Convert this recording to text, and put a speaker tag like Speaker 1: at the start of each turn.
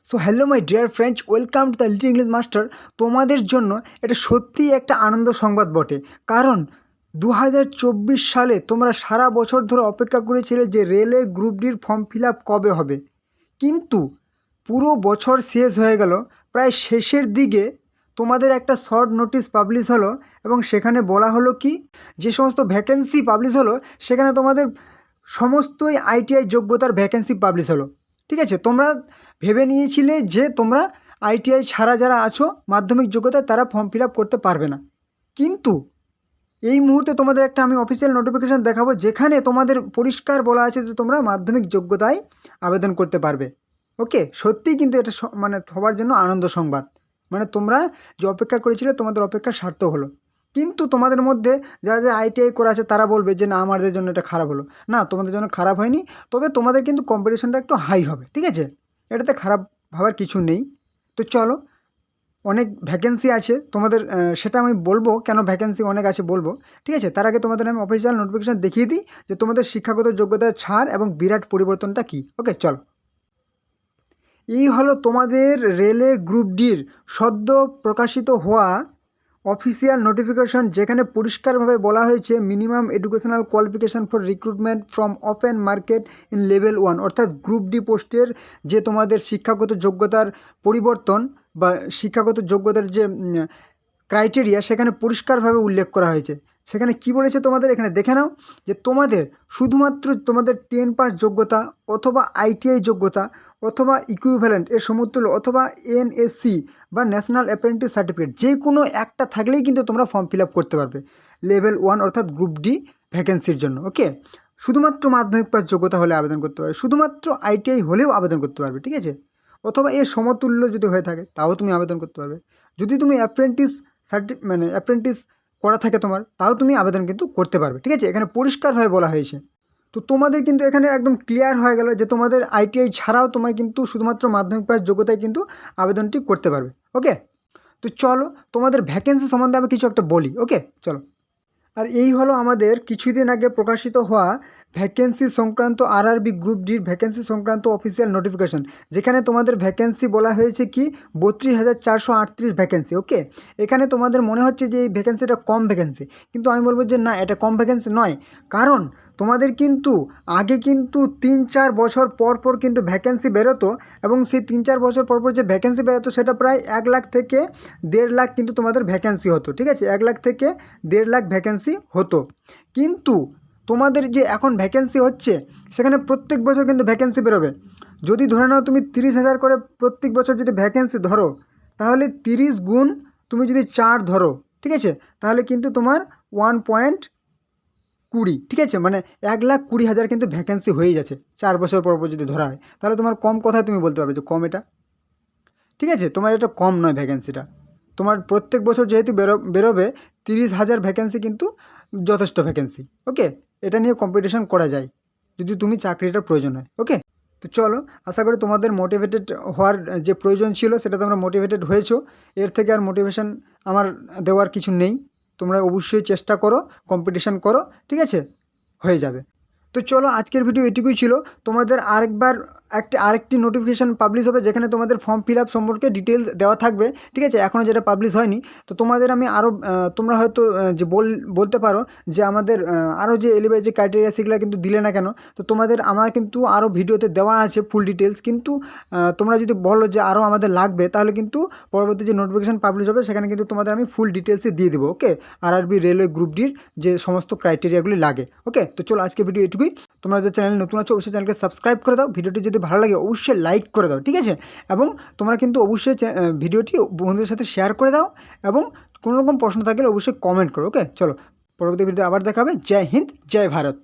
Speaker 1: So hello my dear friends, welcome to the little English master. তোমাদের জন্য এটা সত্যিই একটা আনন্দ সংবাদ বটে, কারণ 2024 সালে তোমরা সারা বছর ধরে অপেক্ষা করেছিলে যে রেলওয়ে গ্রুপ ডির ফর্ম ফিল আপ কবে হবে। কিন্তু পুরো বছর শেষ হয়ে গেল, প্রায় শেষের দিকে তোমাদের একটা শর্ট নোটিশ পাবলিশ হলো এবং সেখানে বলা হলো কি, যে সমস্ত ভ্যাকেন্সি পাবলিশ হলো সেখানে তোমাদের সমস্তই আইটিআই যোগ্যতার ভ্যাকেন্সি পাবলিশ হলো। ঠিক আছে, তোমরা ভেবে নিয়েছিলে যে তোমরা আইটিআই ছাড়া যারা আছো মাধ্যমিক যোগ্যতায় তারা ফর্ম ফিল আপ করতে পারবে না, কিন্তু এই মুহূর্তে তোমাদের একটা আমি অফিসিয়াল নোটিফিকেশান দেখাবো যেখানে তোমাদের পরিষ্কার বলা আছে যে তোমরা মাধ্যমিক যোগ্যতায় আবেদন করতে পারবে। ওকে, সত্যিই কিন্তু এটা মানে সবার জন্য আনন্দ সংবাদ। মানে তোমরা যে অপেক্ষা করেছিলে তোমাদের অপেক্ষা সার্থক হলো। কিন্তু তোমাদের মধ্যে যারা যারা আইটিআই করে আছে তারা বলবে যে না, আমাদের জন্য এটা খারাপ হলো। না, তোমাদের জন্য খারাপ হয়নি, তবে তোমাদের কিন্তু কম্পিটিশনটা একটু হাই হবে। ঠিক আছে, এটাতে খারাপ ভাবার কিছু নেই। তো চলো, অনেক ভ্যাকেন্সি আছে তোমাদের, সেটা আমি বলবো কেন ভ্যাকেন্সি অনেক আছে বলবো। ঠিক আছে, তার আগে তোমাদের আমি অফিসিয়াল নোটিফিকেশান দেখিয়ে দিই যে তোমাদের শিক্ষাগত যোগ্যতার ছাড় এবং বিরাট পরিবর্তনটা কী। ওকে চলো, এই হলো তোমাদের রেলওয়ে গ্রুপ ডির সদ্য প্রকাশিত হওয়া অফিসিয়াল নোটিফিকেশন, যেখানে পরিষ্কারভাবে বলা হয়েছে minimum educational qualification for recruitment from open market in level 1, অর্থাৎ গ্রুপ ডি পোস্টের যে তোমাদের শিক্ষাগত যোগ্যতার পরিবর্তন বা শিক্ষাগত যোগ্যতার যে ক্রাইটেরিয়া সেখানে পরিষ্কারভাবে উল্লেখ করা হয়েছে। সেখানে কি বলেছে তোমাদের, এখানে দেখে নাও যে তোমাদের শুধুমাত্র তোমাদের 10 পাস যোগ্যতা অথবা আইটিআই যোগ্যতা অথবা ইকুইভ্যালেন্ট এর সমতুল্য অথবা এনএসসি বা ন্যাশনাল অ্যাপ্রেন্টিস সার্টিফিকেট, যে কোনো একটা থাকলেই কিন্তু তোমরা ফর্ম ফিল আপ করতে পারবে লেভেল 1 অর্থাৎ গ্রুপ ডি ভ্যাকেন্সির জন্য। ওকে, শুধুমাত্র মাধ্যমিক পাস যোগ্যতা হলে আবেদন করতে পারবে, শুধুমাত্র আইটিআই হলেও আবেদন করতে পারবে। ঠিক আছে, অথবা এর সমতুল্য যদি হয়ে থাকে তাও তুমি আবেদন করতে পারবে। যদি তুমি অ্যাপ্রেন্টিস মানে অ্যাপ্রেন্টিস করা থাকে তোমার, তাও তুমি আবেদন কিন্তু করতে পারবে। ঠিক আছে, এখানে পরিষ্কারভাবে বলা হয়েছে। তো তোমাদের কিন্তু এখানে একদম ক্লিয়ার হয়ে গেল যে তোমাদের আইটিআই ছাড়াও তোমার কিন্তু শুধুমাত্র মাধ্যমিক পাস যোগ্যতায় কিন্তু আবেদনটি করতে পারবে। ওকে, তো চলো তোমাদের ভ্যাকেন্সি সম্বন্ধে আমি কিছু একটা বলি। ওকে চলো, আর এই হলো আমাদের কিছুদিন আগে প্রকাশিত হওয়া ভ্যাকেন্সি সংক্রান্ত আরআরবি গ্রুপ ডির ভ্যাকেন্সি সংক্রান্ত অফিসিয়াল নোটিফিকেশন, যেখানে তোমাদের ভ্যাকেন্সি বলা হয়েছে কি 32,438 ভ্যাকেন্সি। ওকে, এখানে তোমাদের মনে হচ্ছে যে এই ভ্যাকেন্সিটা কম ভ্যাকেন্সি, কিন্তু আমি বলবো যে না, এটা কম ভ্যাকেন্সি নয়। কারণ তোমাদের কিন্তু আগে কিন্তু 3-4 বছর পর পর কিন্তু ভ্যাকেন্সি বেরোতো, এবং সেই 3-4 বছর পর পর যে ভ্যাকেন্সি বেরোতো সেটা প্রায় 1 লাখ থেকে 1.5 লাখ কিন্তু তোমাদের ভ্যাকেন্সি হতো। ঠিক আছে, 1 লাখ থেকে 1.5 লাখ ভ্যাকেন্সি হতো। কিন্তু তোমাদের যে এখন ভ্যাকেন্সি হচ্ছে সেখানে প্রত্যেক বছর কিন্তু ভ্যাকেন্সি বেরোবে। যদি ধরে নাও তুমি 30,000 করে প্রত্যেক বছর যদি ভ্যাকেন্সি ধরো, তাহলে 30 গুণ তুমি যদি 4 ধরো, ঠিক আছে, তাহলে কিন্তু তোমার 1.20, ঠিক আছে, মানে 1,20,000 কিন্তু ভ্যাকেন্সি হয়ে যাচ্ছে 4 বছর পর পর যদি ধরা হয়। তাহলে তোমার কম কথায় তুমি বলতে পারবে যে কম এটা। ঠিক আছে, তোমার এটা কম নয় ভ্যাকেন্সিটা। তোমার প্রত্যেক বছর যেহেতু বেরোবে 30,000 ভ্যাকেন্সি কিন্তু যথেষ্ট ভ্যাকেন্সি। ওকে, এটা নিয়ে কম্পিটিশন করা যায় যদি তুমি চাকরিটার প্রয়োজন হয়। ওকে, তো চলো, আশা করি তোমাদের মোটিভেটেড হওয়ার যে প্রয়োজন ছিল সেটা তোমরা মোটিভেটেড হয়েছো। এর থেকে আর মোটিভেশন আমার দেওয়ার কিছু নেই। তোমরা অবশ্যই চেষ্টা করো, কম্পিটিশন করো, ঠিক আছে, হয়ে যাবে। তো চলো, আজকের ভিডিও এটুকুই ছিল। তোমাদের আরেকটি নোটিফিকেশান পাবলিশ হবে যেখানে তোমাদের ফর্ম ফিল আপ সম্পর্কে ডিটেলস দেওয়া থাকবে। ঠিক আছে, এখনও যেটা পাবলিশ হয়নি। তো তোমাদের আমি আরও তোমরা হয়তো যে বলতে পারো যে আমাদের আরও যে এলিজিবল যে ক্রাইটেরিয়া সেগুলো কিন্তু দিলে না কেন। তো তোমাদের আমার কিন্তু আরও ভিডিওতে দেওয়া আছে ফুল ডিটেলস, কিন্তু তোমরা যদি বলো যে আরও আমাদের লাগবে, তাহলে কিন্তু পরবর্তী যে নোটিফিকেশান পাবলিশ হবে সেখানে কিন্তু তোমাদের আমি ফুল ডিটেলসে দিয়ে দেবো। ওকে, আরআরবি রেলওয়ে গ্রুপ ডির যে সমস্ত ক্রাইটেরিয়াগুলি লাগে। ওকে, তো চলো, আজকে ভিডিও এটুকুই। তোমরা যে চ্যানেল নতুন আছো অবশ্যই চ্যানেলকে সাবস্ক্রাইব করে দাও, ভিডিওটি যদি ভালো লাগে অবশ্যই লাইক করে দাও। ঠিক আছে, এবং তোমরা কিন্তু অবশ্যই ভিডিওটি বন্ধুদের সাথে শেয়ার করে দাও, এবং কোনো রকম প্রশ্ন থাকলে অবশ্যই কমেন্ট করো। ওকে চলো, পরবর্তী ভিডিওতে আবার দেখা হবে। জয় হিন্দ, জয় ভারত।